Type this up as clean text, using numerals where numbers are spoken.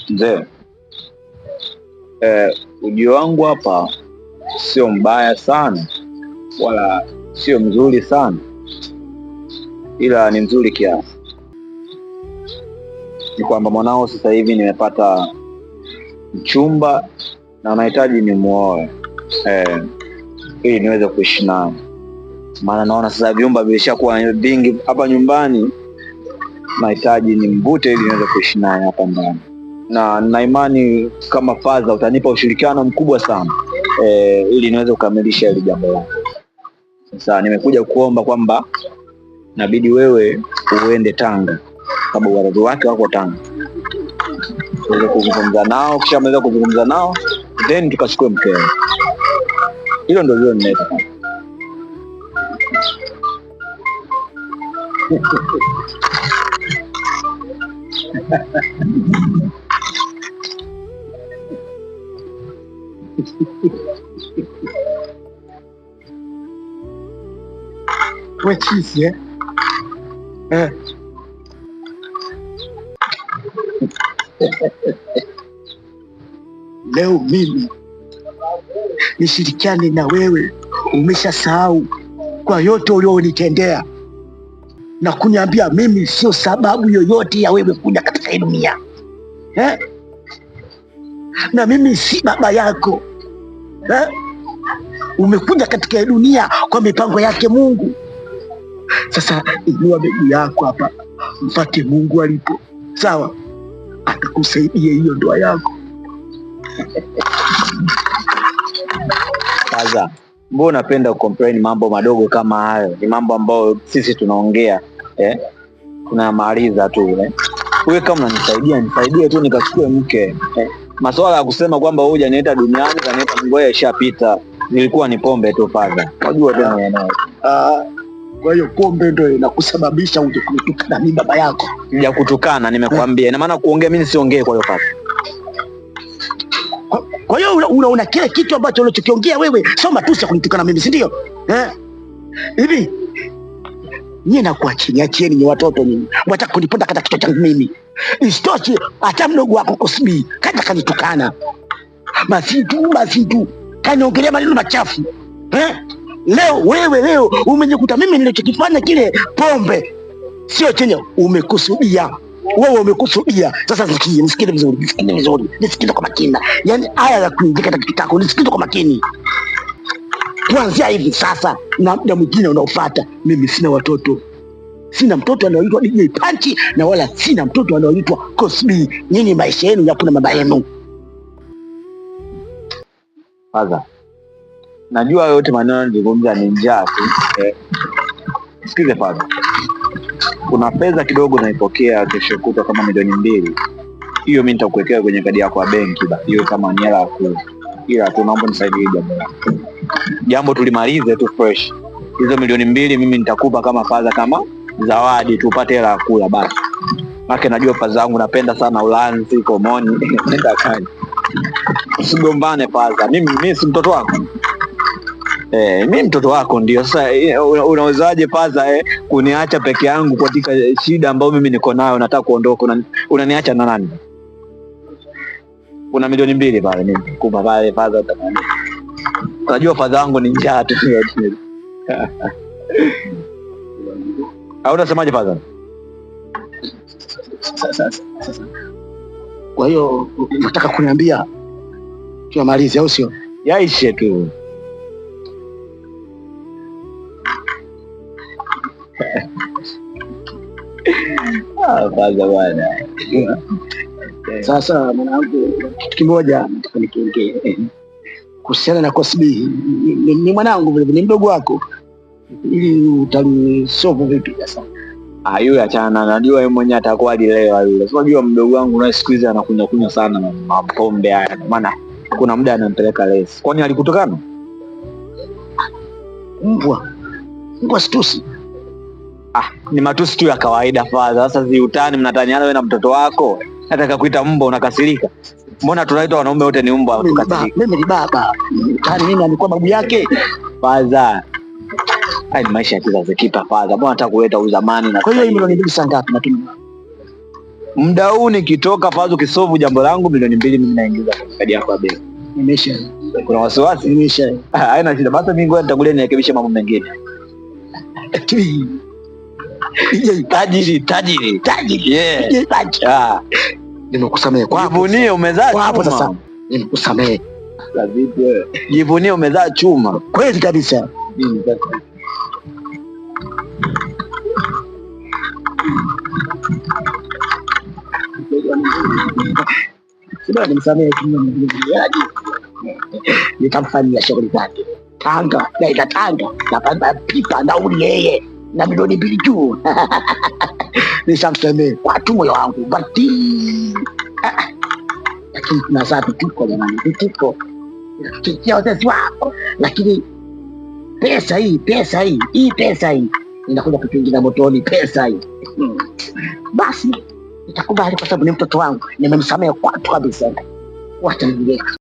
Mzee, ujio wangu hapa sio mbaya sana wala sio mzuri sana, ila ni mzuri kiasi. Ni kwamba mwanao sasa hivi nimepata mchumba na nahitaji nimuoe ili niweze kuishi naye, maana naona sasa vyumba vilishakuwa vingi hapa nyumbani. Nahitaji nimvute ili niweze kuishi naye hapa ndani, na imani kama Father utanipa ushirikiano mkubwa sana ili niweze kukamilisha hili jambo lako. Sasa nimekuja kuomba kwamba nabidi wewe uende Tanga, sababu wazazi wake wako Tanga, uweze kuzungumza nao, kisha maweza kuzungumza nao then tukachukue mkeo. Hilo ndio leo ninataka. We chizi leo mimi nishirikiane na wewe, umeshasahau kwa yote ulionitendea na kuniambia mimi sio sababu yoyote ya wewe kuja katika hii dunia na mimi si baba yako Umekuja katika hii dunia kwa mipango yake Mungu. Sasa inua miguu yako hapa, mfate Mungu alipo, sawa? Atakusaidia hiyo ndoa yako. Kaza, mbona unapenda kucomplain mambo madogo kama hayo? Ni mambo ambayo sisi tunaongea tunamaliza tu Wewe kama unanisaidia, nisaidie tu nikachukue mke. Masuala ya kusema kwamba wewe hujaniita duniani kaniita Mungu yashapita. Nilikuwa ni pombe tu Father. Unajua tena yenyewe. Kwa hiyo pombe ndio inakusababisha uje kutukana mimi baba yako? Ya kutukana nimekuambia. Ina maana kuongea mimi siongee kwa hiyo Father. Kwa hiyo una kile kitu ambacho unachokiongea wewe sio matusi ya kunitukana mimi, si ndio? Hivi nyinyi nakuachieni ni watoto nyinyi. Mwataka kuniponda kata kichwa changu mimi. Isitoshe hata mdogo wako Kosbi kaja kanitukana. Basi tu kaniongelea maneno machafu. Leo umejikuta mimi nilichokifanya kile pombe sio chenye umekusudia. Wewe umekusudia. Sasa nisikie vizuri. Nisikie kwa makini. Yaani haya ya kuingia katika kitu chako nisikie kwa makini. Kuanzia hivi sasa na muda mwingine unaofuata, mimi sina watoto. Sina mtoto anaoitwa DJ Punch na wala sina mtoto anaoitwa Kosbi. Nyinyi maisha yenu yapo na baba yenu. Father, najua yote maneno nilizungumza ni njaa tu. Sikize Father. Kuna pesa kidogo naipokea kesho kutwa kama milioni 2. Hiyo mimi nitakuwekea kwenye kadi yako ya benki basi. Hiyo kama ni hela yako. Ila tunaomba nisaidie jambo tulimalize tu fresh. Hizo milioni 2 mimi nitakupa kama Father, kama zawadi tupate hela ya kula basi. Maana najua Father zangu napenda sana ulanzi, komoni. Nenda kani. Usigombane Father. Mimi si mtoto wako. Mimi mtoto wako ndio. Sasa unawezaje Father kuniacha peke yangu katika shida ambayo mimi niko nayo, nataka kuondoka, unaniacha na nani? Kuna milioni 2 pale mimi kupa pale Father. Unajua Father wangu ni njaa tu. Au unasemaje Father? Sasa. Kwa hiyo unataka kuniambia tumalize au sio? Yaishe tu. Father bwana. Sasa mwanangu, kitu kimoja nataka nikiongee kuhusiana na Kosbi. Ni mwanangu vile ni mdogo wako, ili utalisolve vipi sasa? Yule achana, najua yeye mwenyewe atakuwa hadi leo yule. Unajua mdogo wangu na siku hizi anakunywa sana mapombe haya. Maana kuna muda anampeleka lesi. Kwani alikutokana? Mbwa situsi. Ni matusi tu ya kawaida Father. Sasa ziutani mnataniana wewe na mtoto wako. Nataka kuita mbwa unakasirika. Mbona tunaitwa wanaume wote ni mbwa tukasirika? Mimi ni baba. Tani mimi alikuwa babu yake. Father. Hai ni maisha ya kizazi kipya Father. Mbona nataka kuleta uzamani na. Kwa hiyo milioni 2 saa ngapi natumia? Muda huu nikitoka Fazu kisovu jambo langu milioni 2 mimi naingiza kadi yako ya benki. Nimesha. Kuna wasiwasi? Nimesha. Haina shida. Basi mimi ngoja nitakulia nirekebishe mambo mengine. Tajiri. Yeah. Nimekusamehe kwa hapo. Jivunie umezaa chuma. Hapo sasa. Nimekusamehe. Vipi wewe? Jivunie umezaa chuma. Kweli kabisa. Nimsamehe nitamfanyia shughuli zake Tanga, naenda Tanga napanda pipa nauli yeye na milioni 2 juu. Nishamsamehe watu moyo wangu bati, lakini tunazaa vituko jamani, vituko tukia wazazi wako, lakini pesa hii inakuja kutuingiza motoni. Pesa hii basi nitakubali kwa sababu ni mtoto wangu, nimemsamehe kwatu kabisa. Wacha niende.